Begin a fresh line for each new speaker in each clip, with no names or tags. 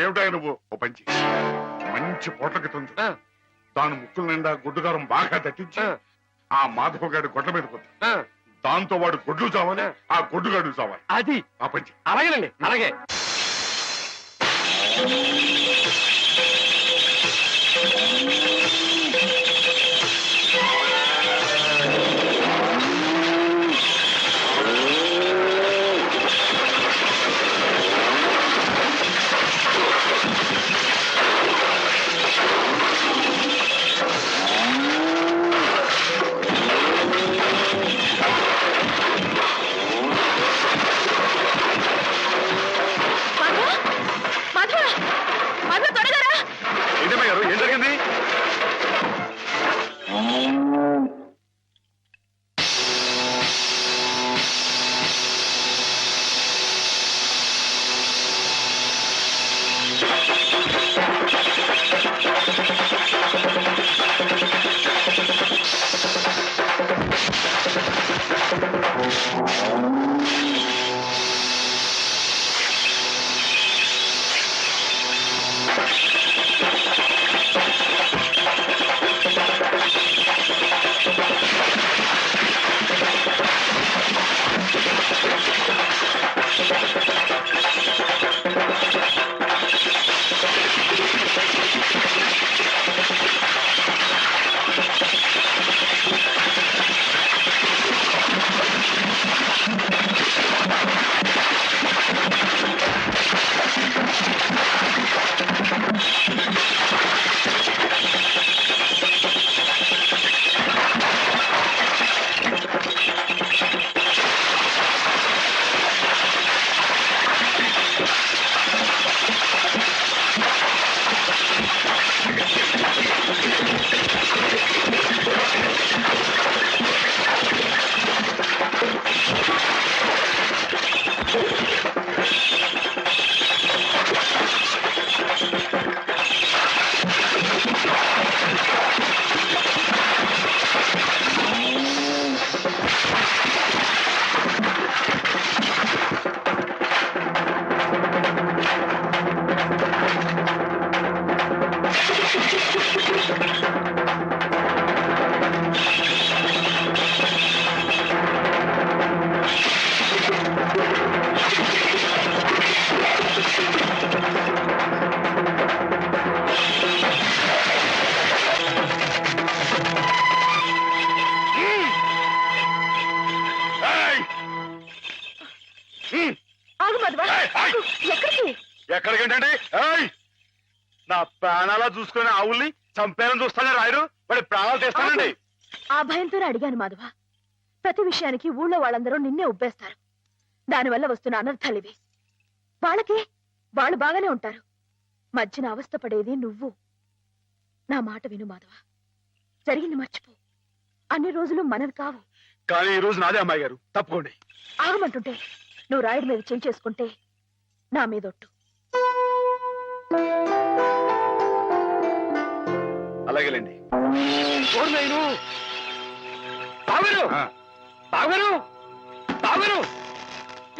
ఏమిటా నువ్వు ఓ పంచి మంచి పోట్లకి తుంచు దాని ముక్కుల నిండా గుడ్డుగారం బాగా దట్టించి ఆ మాధవ గారి గొడ్ల మీద కొద్ది దాంతో వాడు గొడ్లు చావాలి ఆ గొడ్డుగాడు చావాలి
అది
ఆ పంచి
అలాగేనండి అలాగే
ఏం జరిగింది? ఎక్కడికేంటండి? నా ప్రాణాలా చూసుకుని ఆవుల్ని చంపేయాలని చూస్తానే రాయుడు వాడి ప్రాణాలు తీస్తానండి.
ఆ భయంతోనే అడిగాను మాధవ. ప్రతి విషయానికి ఊళ్ళో వాళ్ళందరూ నిన్నే ఉబ్బేస్తారు. దానివల్ల వస్తున్న అనర్థాలివి. వాళ్ళకి వాళ్ళు బాగానే ఉంటారు. మధ్యన అవస్థ పడేది నువ్వు. నా మాట విను మాధవ. జరిగింది మర్చిపో. అన్ని రోజులు మనవి కావు.
కానీ ఈ రోజు నాదే అమ్మాయి గారు, తప్పుకోండి.
ఆగమంటుంటే నువ్వు రాయుడి మీద చేసుకుంటే నా మీదొట్టు.
అలాగేలేండి.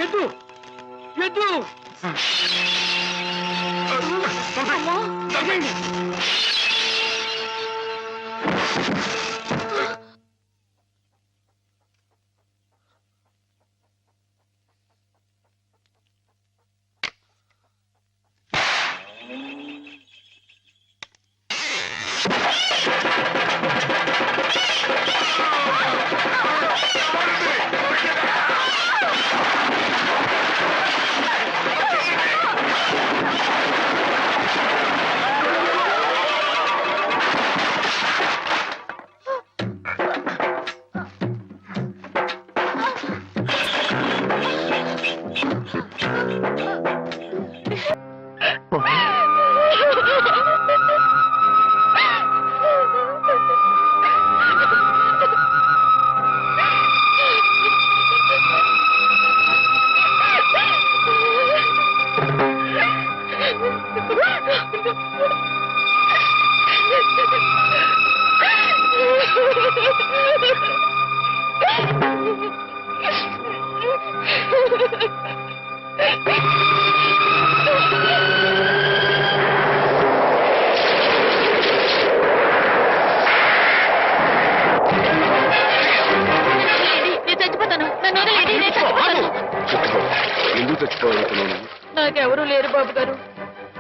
ఎద్దు ఎద్దు
Ha ha ha! ఎవరూ లేరు బాబు గారు.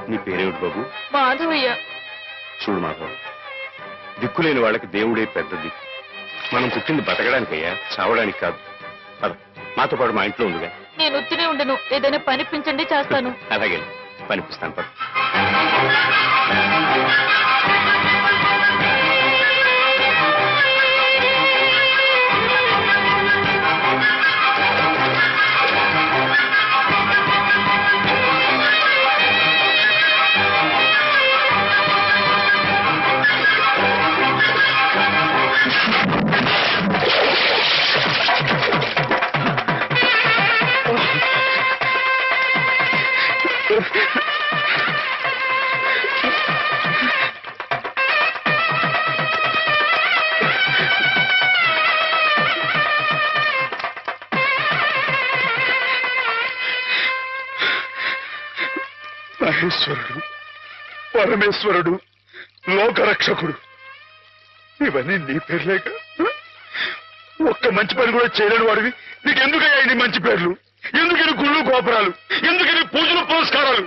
నీ పేరేమిటి బాబు?
మాధవయ్య.
చూడు మాధవ్, దిక్కులేని వాళ్ళకి దేవుడే పెద్ద దిక్కు. మనం పుట్టింది బతకడానికయ్యా, చావడానికి కాదు. పద, మాతో పాటు మా ఇంట్లో ఉందిగా.
నేను ఉత్తినే ఉండను, ఏదైనా పనిపించండి, చేస్తాను.
అలాగే పనిపిస్తాను. పద.
మహేశ్వరుడు, పరమేశ్వరుడు, లోకరక్షకుడు, ఇవన్నీ నీ పేర్లేక? ఒక్క మంచి పని కూడా చేయలేని వాడివి నీకెందుకయ్యా ఇన్ని మంచి పేర్లు? ఎందుకని గుళ్ళు గోపురాలు? ఎందుకని పూజలు పురస్కారాలు?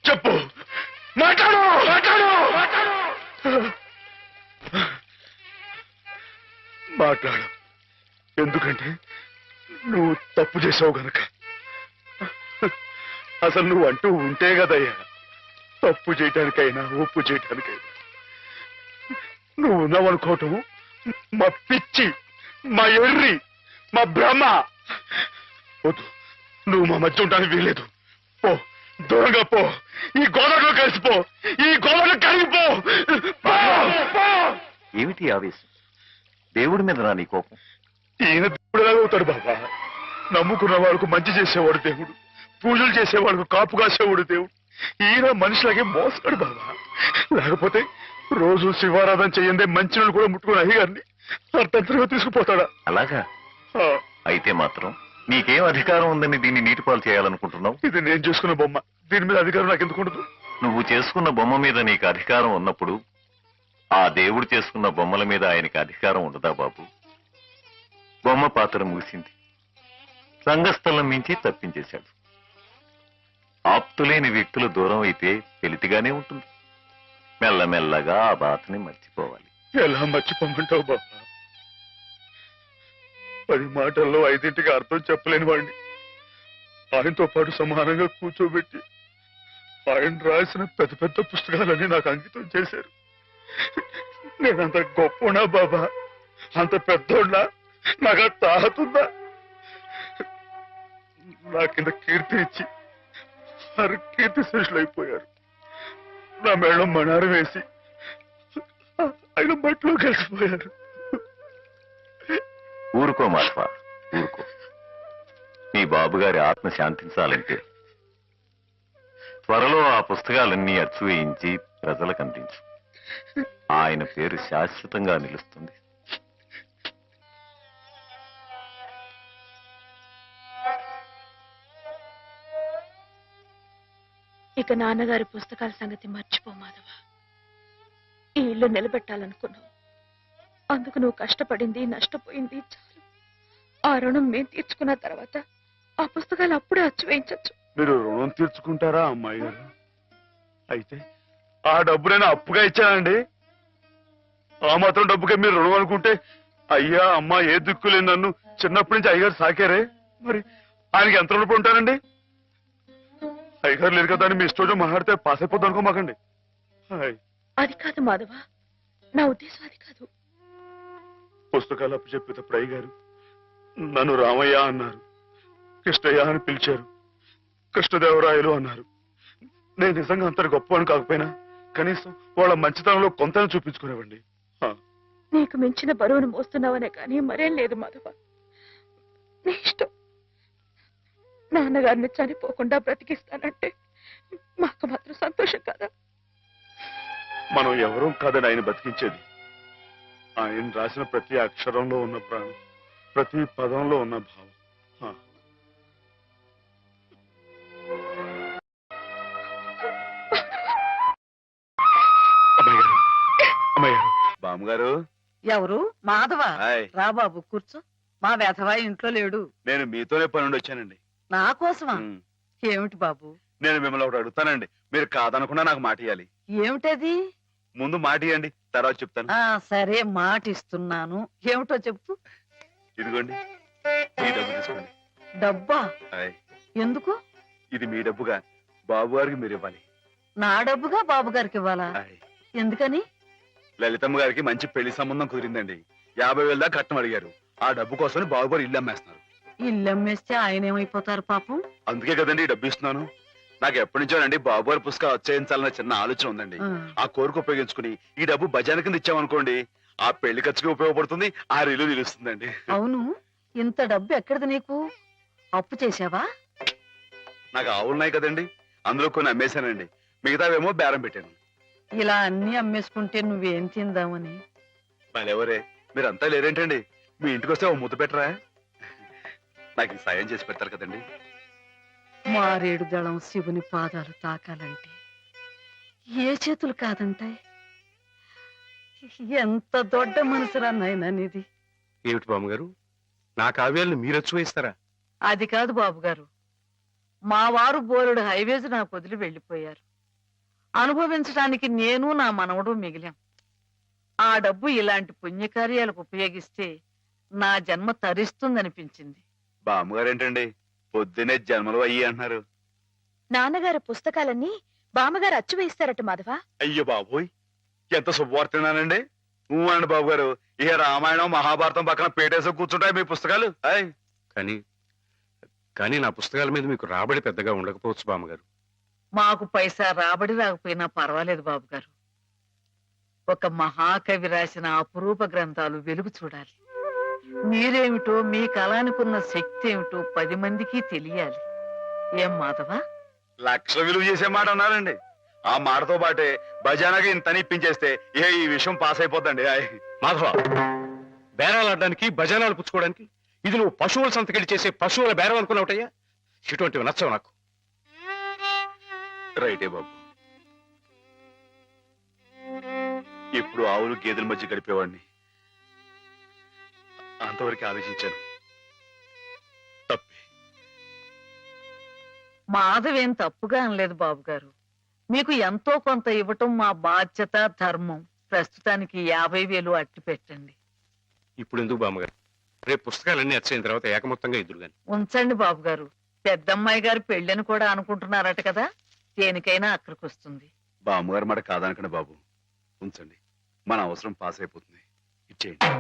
చెప్పు, మాట్లాడు, మాట్లాడు, మాట్లాడు. ఎందుకంటే నువ్వు తప్పు చేసావు గనక. అసలు నువ్వు అంటూ ఉంటే కదయ్యా తప్పు చేయటానికైనా ఒప్పు చేయటానికైనా. నువ్వు ఉన్నావనుకోవటం మా పిచ్చి, మా ఎర్రి, మా భ్రమ. వద్దు, నువ్వు మా మధ్య ఉండడానికి వీల్లేదు. పో, దూరంగా పో, ఈ గోదావరిలో కలిసిపో, ఈ గోదావరిలో కలిగిపో.
ఏమిటి ఆవేశం? దేవుడి మీద నా నీ కోపం?
ఈయన దేవుడులాగా అవుతాడు బాబా. నమ్ముకున్న వాళ్ళకు మంచి చేసేవాడు దేవుడు, పూజలు చేసేవాళ్ళకు కాపు కాసేవాడు దేవుడు. ఈయన మనిషిలాగే మోస్తాడు బాబా. లేకపోతే రోజు శివారాధన చెయ్యందే మంచి కూడా ముట్టుకుని అయ్యగారిని అర్థంతరంగా తీసుకుపోతాడా?
అలాగా అయితే మాత్రం నీకేం అధికారం ఉందని దీన్ని నీటిపాలు చేయాలనుకుంటున్నావు?
ఇది నేను చేసుకున్న బొమ్మ, దీని మీద అధికారం నాకు ఎందుకు ఉండదు?
నువ్వు చేసుకున్న బొమ్మ మీద నీకు అధికారం ఉన్నప్పుడు ఆ దేవుడు చేసుకున్న బొమ్మల మీద ఆయనకి అధికారం ఉండదా బాబు? బొమ్మ పాత్ర ముగిసింది, రంగస్థలం మించి తప్పించేశాడు. ఆప్తులేని వ్యక్తులు దూరం అయితే వెలితిగానే ఉంటుంది. మెల్లమెల్లగా ఆ బాధని మర్చిపోవాలి.
ఎలా మర్చిపోమంటావు బాబా? 10 మాటల్లో 5ంటికి అర్థం చెప్పలేని వాడిని ఆయనతో పాటు సమానంగా కూర్చోబెట్టి ఆయన రాసిన పెద్ద పెద్ద పుస్తకాలన్నీ నాకు అంకితం చేశారు. నేనంత గొప్పనా బాబా? అంత పెద్దోడ్నా? నాకు తాహతుందా? నా కింద కీర్తి ఇచ్చి వారు కీర్తి శేషులు అయిపోయారు. నా మేడం మణారు వేసి ఆయన బట్టలో కలిసిపోయారు.
ఊరుకో మాధవ, ఊరుకో. నీ బాబుగారి ఆత్మ శాంతించాలంటే త్వరలో ఆ పుస్తకాలన్నీ అచ్చు వేయించి ప్రజలకు అందించు. ఆయన పేరు శాశ్వతంగా నిలుస్తుంది.
ఇక నాన్నగారి పుస్తకాల సంగతి మర్చిపో మాధవ. ఈ ఇల్లు నిలబెట్టాలనుకున్నావు, అందుకు నువ్వు కష్టపడింది నష్టపోయింది చాలు. ఆ రుణం మేము తీర్చుకున్న తర్వాత ఆ పుస్తకాలు అప్పుడే అచ్చు వేయించచ్చు.
మీరు రుణం తీర్చుకుంటారా అమ్మాయి గారు? అయితే ఆ డబ్బునైనా అప్పుగా ఇచ్చానండి. ఆ మాత్రం డబ్బుకే మీరు రుణం అనుకుంటే, అయ్యా అమ్మా ఏ దిక్కులేని నన్ను చిన్నప్పటి నుంచి అయ్యగారు సాకారే, మరి ఆయనకి ఎంత రుణపడి ఉంటానండి? అయ్యగారు లేదు కదా అని మీ ఇష్టం మాట్లాడితే పాస్ అయిపోద్ది అనుకోమాకండి.
అది కాదు మాధవ, నా ఉద్దేశం అది కాదు.
పుస్తకాలు అప్పు చెప్పేటప్పుడు అయ్యగారు నన్ను రామయ్య అన్నారు, కృష్ణయ్య అని పిలిచారు, కృష్ణదేవరాయలు అన్నారు. నేను నిజంగా అంత గొప్పవాడిని కాకపోయినా కనీసం వాళ్ళ మంచితనంలో కొంతని చూపించుకునేవండి.
నీకు మించిన బరువును మోస్తున్నావనే కానీ మరేం లేదు మాధవ. నీ ఇష్టం. నాన్నగారిని చనిపోకుండా బ్రతికిస్తానంటే మాకు మాత్రం సంతోషం కదా?
మనం ఎవరూ కాదని ఆయన బతికించేది. ఆయన రాసిన ప్రతి అక్షరంలో ఉన్న ప్రాణం, ప్రతి పదంలో ఉన్న భావం. బామ్మగారు.
ఎవరు? మాధవ.
హాయ్.
రా బాబు కూర్చో. మా వెధవా ఇంట్లో లేడు.
నేను మీతోనే పని నుండి వచ్చానండి.
నా కోసమా? ఏమిటి బాబు?
నేను మిమ్మల్ని ఒకటి అడుగుతానండి, మీరు కాదనకుండా నాకు మాట ఇవ్వాలి.
ఏమిటది?
ముందు మాట ఇవ్వండి, తర్వాత చెప్తాను.
సరే, మాట ఇస్తున్నాను. ఏమిటో చెప్పు.
ఇదిగోండి, ఈ డబ్బు తీసుకోండి.
డబ్బా?
ఆయ్,
ఎందుకు?
ఇది మీ డబ్బుగా బాబు గారికి మీరు ఇవ్వాలి.
నా డబ్బుగా బాబు గారికి ఇవ్వాలా?
ఆయ్,
ఎందుకని?
లలితమ్మ గారికి మంచి పెళ్లి సంబంధం కుదిరిందండి. 50,000 దాకా కట్నం అడిగారు. ఆ డబ్బు కోసం బాబు గారు ఇల్లు అమ్మేస్తున్నారు.
ఇల్లు అమ్మేస్తే ఆయన ఏమైపోతారు పాపం?
అందుకే కదండి ఈ డబ్బు ఇస్తున్నాను. నాకు ఎప్పటి నుంచోనండి బాబు గారి పుస్తకాలు వచ్చేయించాలన్న చిన్న ఆలోచన ఉందండి. ఆ కోరిక ఉపయోగించుకుని ఈ డబ్బు బజార్ కింద ఇచ్చామనుకోండి, ఆ పెళ్లి ఖర్చుకి ఉపయోగపడుతుంది, ఆ ఇల్లు నిలుస్తుందండి.
అవును, ఇంత డబ్బు ఎక్కడిది నీకు? అప్పు చేశావా?
నాకు ఆవులున్నాయి కదండి, అందులో కొన్ని అమ్మేశానండి. మిగతావేమో బేరం పెట్టాను.
ఇలా అన్ని అమ్మేసుకుంటే నువ్వేం తిందామని?
మళ్ళెవరే, మీరంతా లేరేంటండి? మీ ఇంటికి వస్తే ఓ ముద్ద పెట్టరా? నాకు ఈ సాయం చేసి పెడతారు కదండి.
మారేడు దళం శివుని పాదాలు తాకాలంటే ఏ చేతులు కాదంటాయి? ఎంత దొడ్డ మనసురా నాయనా నీది.
ఏమిటి బామ్మగారు, నా కావ్యాలను మీరు వచ్చి వేస్తారా?
అది కాదు బాబు గారు, మా వారు బోలెడు హైవేస్ నాకు వదిలి వెళ్ళిపోయారు. అనుభవించడానికి నేను నా మనవడు మిగిలాం. ఆ డబ్బు ఇలాంటి పుణ్యకార్యాలకు ఉపయోగిస్తే నా జన్మ తరిస్తుందనిపించింది.
బామ్మగారు ఏంటండి పొద్దునే జన్మలు అయ్యి అంటున్నారు?
నాన్నగారు పుస్తకాలన్నీ బామ్మగారు అచ్చు వేయిస్తారట మాధవ.
అయ్యో బాబోయ్, ఎంత శుభవార్తనానండి. అనండి బాబు గారు, ఇక రామాయణం మహాభారతం పక్కన పేటేసో కూర్చుంటాయి మీ పుస్తకాలు. ఆయ్,
కానీ నా పుస్తకాల మీద మీకు రాబడి పెద్దగా ఉండకపోవచ్చు బామ్మగారు.
మాకు పైసా రాబడి రాకపోయినా పర్వాలేదు బాబు గారు. ఒక మహాకవి రాసిన అపురూప గ్రంథాలు వెలుగు చూడాలి. మీరేమిటో, మీ కళానికున్న శక్తి ఏమిటో 10 మందికి తెలియాలి. ఏం మాధవ?
లక్ష విలువ చేసే మాట అన్నారండి. ఆ మాటతో పాటే భజానాగా ఇంత ఇప్పించేస్తే ఏ ఈ విషయం పాస్ అయిపోద్దండి. ఆయ్,
మాధవ, బేరాలు ఆడడానికి భజనాలు పుచ్చుకోవడానికి ఇది నువ్వు పశువుల సంతకెళ్ళి చేసే పశువుల బేరం అనుకున్నావుటయ్యా? ఇటువంటివి నచ్చవు నాకు.
రైటే బాబు, ఇప్పుడు ఆవులు గేదెల మధ్య గడిపేవాడిని. అంతవరకు ఆలోచించాను, తప్పే.
మాధవేం తప్పుగా అనలేదు బాబు గారు. మీకు ఎంతో కొంత ఇవ్వటం మా బాధ్యత, ధర్మం. ప్రస్తుతానికి 50,000 అట్టి పెట్టండి.
ఇప్పుడు ఎందుకు బామ్మగారు? రేపు పుస్తకాలన్నీ వచ్చైన తర్వాత ఏకమొత్తంగా ఇద్దరు గాని.
ఉంచండి బాబు గారు. పెద్దమ్మాయి గారు పెళ్ళని కూడా అనుకుంటున్నారట కదా, దేనికైనా అక్కడికి వస్తుంది.
బామ్మగారు మాట కాదనకండి బాబు, ఉంచండి. మన అవసరం పాస్ అయిపోతుంది, ఇచ్చేయండి.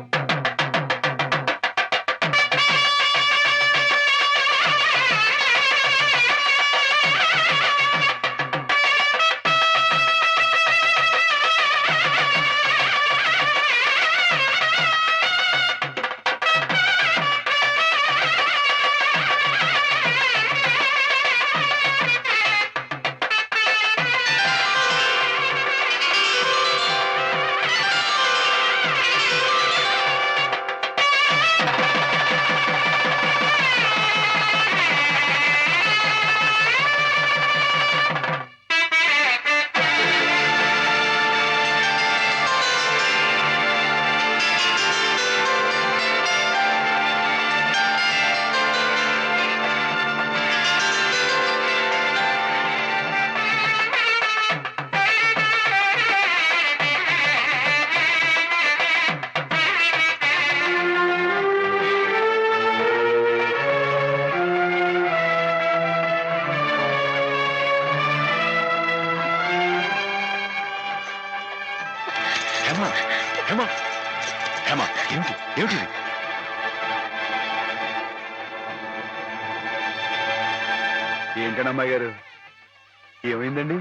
ఏమిటి?
ఏంటండి అమ్మాయి గారు, ఏమైందండి?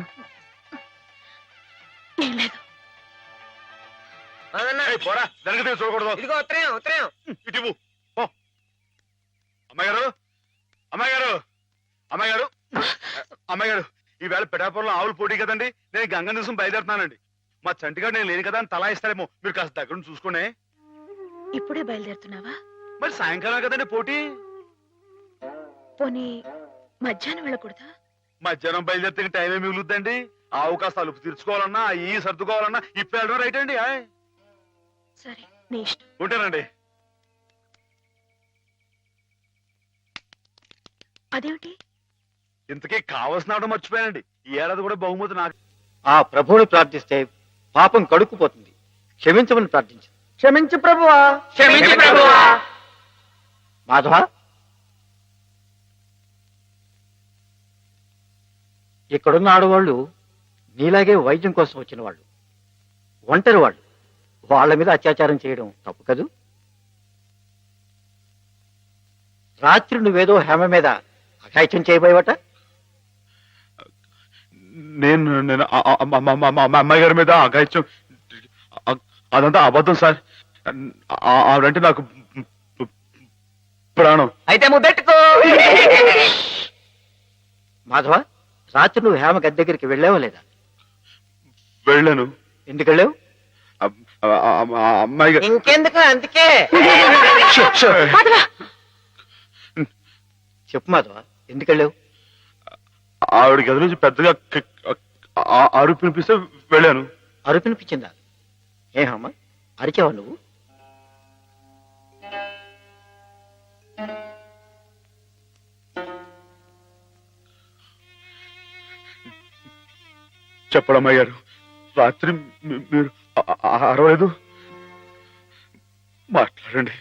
ఏం లేదు.
ఏయ్, పోరా, వెనక్కి తిరిగి చూడకూడదు.
ఇదిగో ఉత్తరం.
ఇటు ఇవ్వు. పో. అమ్మాయి గారు, అమ్మాయి గారు, అమ్మాయి గారు, అమ్మాయి గారు, ఈవేళ పిఠాపురంలో ఆవులు పోటీ కదండి. నేను గంగ దివసం బయలుదేరుతున్నానండి. మా చంటిగాడు నేను లేని కదా అని తలా ఇస్తారేమో, మీరు కాస్త దగ్గర నుంచి చూసుకోండి.
ఇప్పుడే బయలుదేరుతున్నావా?
మరి సాయంకాలం కదండి పోటీ.
పోనీ మధ్యాహ్నం వెళ్ళకూడదా?
మధ్యాహ్నం బయలుదేరితే టైం ఏమి మిగులుద్దండి? ఆవు కాస్త అలుపు తీర్చుకోవాలన్నా, ఈ సర్దుకోవాలన్నా ఇప్పుడు వెళ్ళడం రైట్ అండి.
సరే, నీ ఇష్టం.
ఉంటానండి.
అదేమిటి?
ఇంతకీ కావలసిన మర్చిపోయానండి. ఈ ఏడాది కూడా బహుమతి నాకు.
ఆ ప్రభువుని ప్రార్థిస్తే పాపం కడుక్కుపోతుంది. క్షమించమని ప్రార్థించు. క్షమించు ప్రభువా, క్షమించు ప్రభువా. మాధవ, ఇక్కడున్న ఆడవాళ్ళు నీలాగే వైద్యం కోసం వచ్చిన వాళ్ళు, ఒంటరి వాళ్ళు. వాళ్ళ మీద అత్యాచారం చేయడం తప్పు కదూ? రాత్రి నువ్వేదో హేమ మీద అఘాయిత్యం చేయబోయేవట.
నేను నేను మా అమ్మాయి గారి మీద అఘాయిత్యం, అదంతా అబద్ధం సార్. ఆవిడంటే నాకు ప్రాణం.
అయితే ముద్దెట్టుకో. మాధవ, రాత్రి నువ్వు హేమ గది దగ్గరికి వెళ్ళావా లేదా?
వెళ్ళాను.
ఎందుకు వెళ్ళావు?
అమ్మాయి గారు
ఇంకెందుకు, అందుకే. చెప్పు మాధవ, ఎందుకు వెళ్ళావు?
ఆవిడ గది నుంచి పెద్దగా అరుపు వినిపిస్తే వెళ్ళాను.
అరుపినిపించిందా? ఏమమ్మా, అరిచావా నువ్వు?
చెప్పడమ్మాయి గారు, రాత్రి మీరు అరవలేదు. మాట్లాడండి,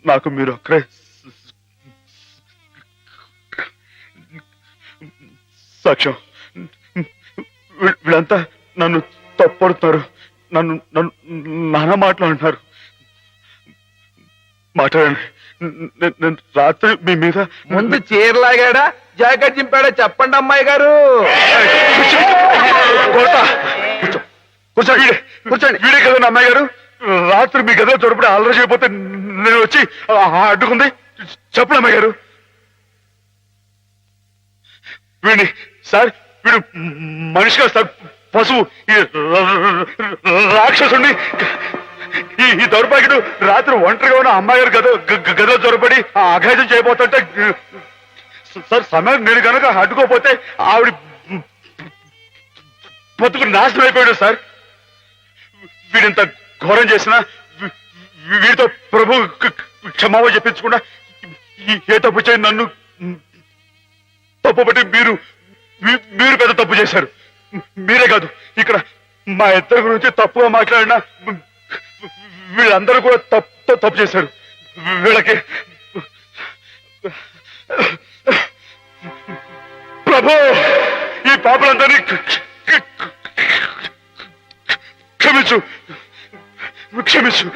నాకు మీరు ఒక్కరే సాక్ష్యం. వీళ్ళంతా నన్ను తప్పడుతున్నారు, నన్ను నన్ను నానా మాట్లాడుతున్నారు. మాట్లాడండి. నేను రాత్రి మీ మీద
ముందు చీరలాగాడా జాకెట్ చింపాడా చెప్పండి అమ్మాయి గారు.
కూర్చోండి, కూర్చోండి. వీడే కదండి అమ్మాయి గారు. రాత్రి మీ గదిలో చొరపడి అల్లరి చేయకపోతే నేను వచ్చి అడ్డుకుంది. చెప్పండి అమ్మాయి గారు. వీడిని సార్, వీడు మనిషి కాదు సార్, పశువు. ఈ రాక్షసుడిని, ఈ దౌర్భాగ్యుడు రాత్రి ఒంటరిగా ఉన్న అమ్మాయి గారు గదిలో చొరపడి అఘాయిత్యం చేయబోతుంటే సార్, సమయం నేను కనుక అడ్డుకోపోతే ఆవిడ బతుకు నాశనం అయిపోయాడు సార్. వీడింత ఘోరం చేసినా వీడితో ప్రభు క్షమాపణ చెప్పించకుండా ఏ తప్పు చేయి నన్ను తప్పు బట్టి మీరు పెద్ద తప్పు చేశారు. మీరే కాదు, ఇక్కడ మా ఇద్దరి గురించి తప్పుగా మాట్లాడినా వీళ్ళందరూ కూడా తప్పు చేశారు. వీళ్ళకి ప్రభు ఈ పాపలందరినీ క్షమించు, క్షమించు.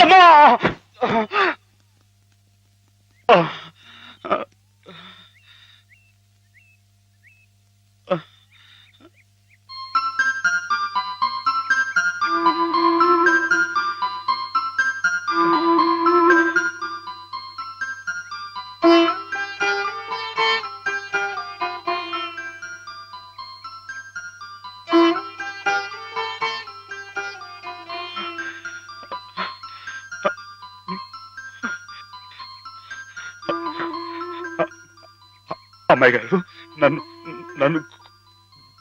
అమ్మా, అమ్మాయి గారు, నన్ను నన్ను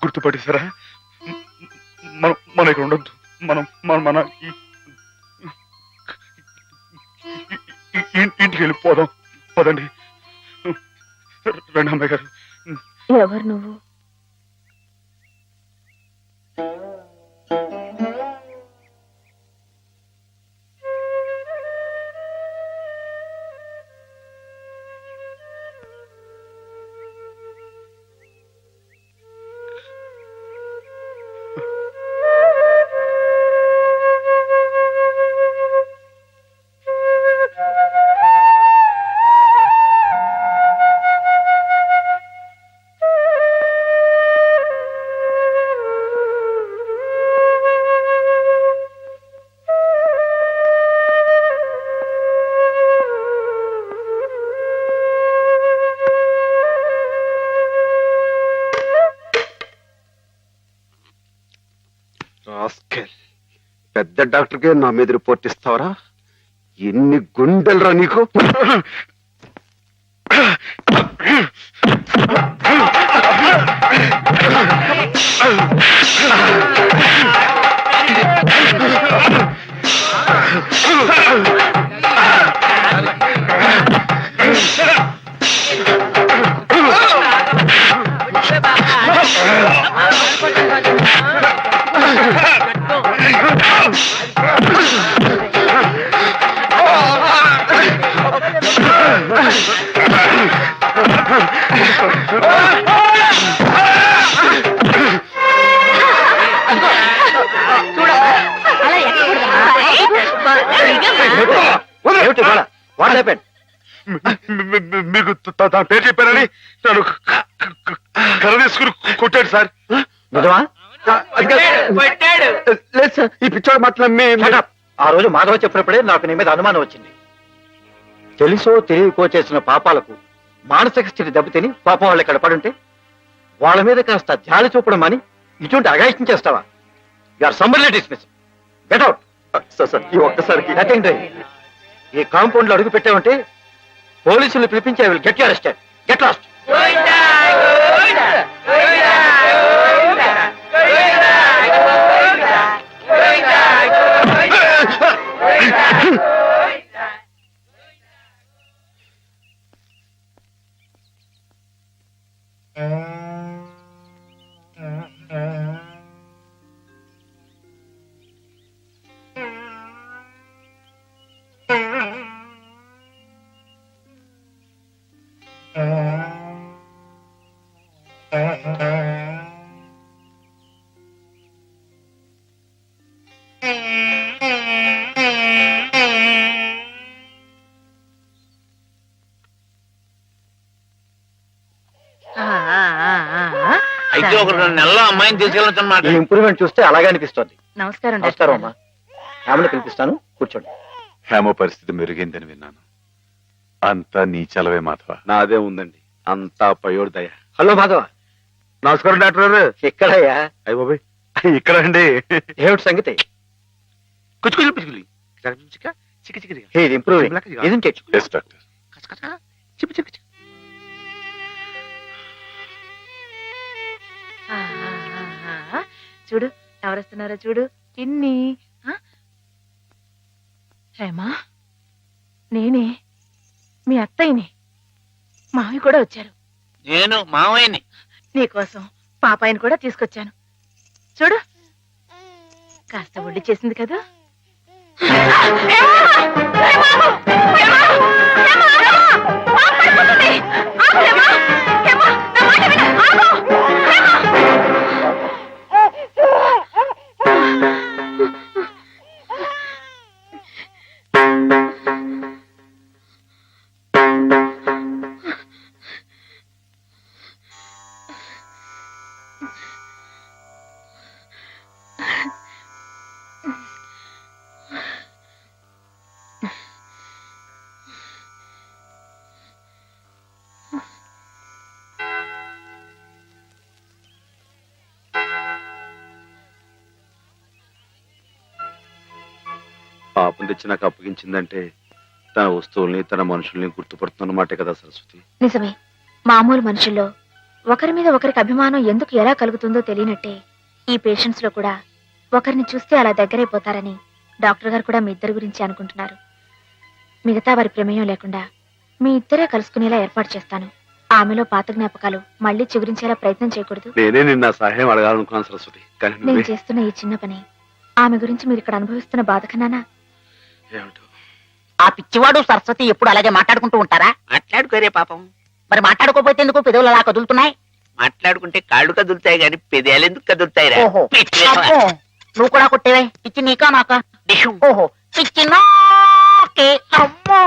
గుర్తుపట్టేశారా? మన ఇక్కడ ఉండొద్దు, మన ఇంటికి వెళ్ళిపోదాం. పదండి, రండి అమ్మాయి గారు.
ఎవరు నువ్వు?
పెద్ద డాక్టర్కే నా మీద రిపోర్ట్ ఇస్తావరా? ఎన్ని గుండెలరా నీకు?
ఏమిటి గోళ? What happened?
మీకు తన పేరు చెప్పారని నన్ను కర్ర తీసుకుని కొట్టాడు సార్.
నిజమా?
లేదు సార్, ఈ పిచ్చోడు మాత్రం
Shut up. ఆ రోజు మాధవ చెప్పినప్పుడే నాకు నీ మీద అనుమానం వచ్చింది. తెలుసో తెలియకో చేసిన పాపాలకు మానసిక స్థితి దెబ్బతిని పాపం వాళ్ళు ఇక్కడ పడుంటే వాళ్ళ మీద కాస్త జాలి చూపడం అని ఇటువంటి అగాయిత్యం చేస్తావా? You are summarily dismiss. Get out.
Sir ఈ ఒక్కసారికి
నథింగ్ డూయింగ్. ఈ కాంపౌండ్ లో అడుగు పెట్టావంటే పోలీసులు పిలిపించి I will get you arrested. Get lost.
అయితే ఒక 2 నెలల్లో అమ్మాయిని తీసుకెళ్ళొచ్చన్నమాట.
ఈ ఇంప్రూవ్మెంట్ చూస్తే అలాగే అనిపిస్తోంది.
నమస్కారం
నమస్కారం అమ్మా. ఆమెను పిలిపిస్తాను, కూర్చోండి.
హేమ పరిస్థితి మెరుగైందని విన్నాను. అంతా నీ చలవే మాధవ.
నాదే ఉందండి, అంతా పయోడు దయ.
హలో మాధవ.
నమస్కారం డాక్టర్ గారు.
ఎక్కడయ్యా?
అయ్య బాబాయ్ ఇక్కడ అండి.
ఏమిటి సంగతి?
కుచ్చుకులు పిచ్చుకులు చిక్క చిక్క
hey improving isn't it?
Yes doctor.
చిప్పి చిప్పి
చూడు ఎవరొస్తున్నారో చూడు. పిన్ని. హేమా, నేనే మీ అత్తయ్యని. మావి కూడా వచ్చారు.
నేను మావయ్యని.
నీకోసం పాపాయిని కూడా తీసుకొచ్చాను. చూడు, కాస్త ఒళ్ళి చేసింది కదా.
పాపం తెచ్చి నాకు అప్పగించిందంటే తన వస్తువుల్ని తన మనుషుల్ని గుర్తుపడుతున్నమాటే కదా సరస్వతి.
నిజమే. మామూలు మనుషుల్లో ఒకరి మీద ఒకరికి అభిమానం ఎందుకు ఎలా కలుగుతుందో తెలియనట్టే ఈ పేషెంట్స్ లో కూడా ఒకరిని చూస్తే అలా దగ్గరైపోతారని డాక్టర్ గారు కూడా మీ ఇద్దరి గురించి అనుకుంటున్నారు. మిగతా వారి ప్రమేయం లేకుండా మీ ఇద్దరే కలుసుకునేలా ఏర్పాటు చేస్తాను. ఆమెలో పాత జ్ఞాపకాలు మళ్ళీ చిగురించేలా ప్రయత్నం చేయకూడదు.
నేనే నిన్న సహాయం అడగాలనుకున్నాను సరస్వతి, కానీ
నేను చేస్తున్న ఈ చిన్న పని ఆమె గురించి మీరు ఇక్కడ అనుభవిస్తున్న బాధ కన్నానా?
ఏమిటో
ఆ పిచ్చివాడు సరస్వతి ఎప్పుడు అలాగే మాట్లాడుకుంటూ ఉంటారా?
మాట్లాడుకోరే పాపం.
మరి మాట్లాడుకోపోతే ఎందుకు పెదవులు అలా కదులుతున్నాయి?
మాట్లాడుకుంటే కాళ్ళు కదులుతాయి కానీ పెదాలు ఎందుకు కదులుతాయిరా?
ఓహో.
పిచ్చి వేధవ.
అబ్బో, నువ్వు కూడా కొట్టేవే. పిచ్చి నీకా నాకా?
డిషుం.
ఓహో, పిచ్చి నాకే. అమ్మో.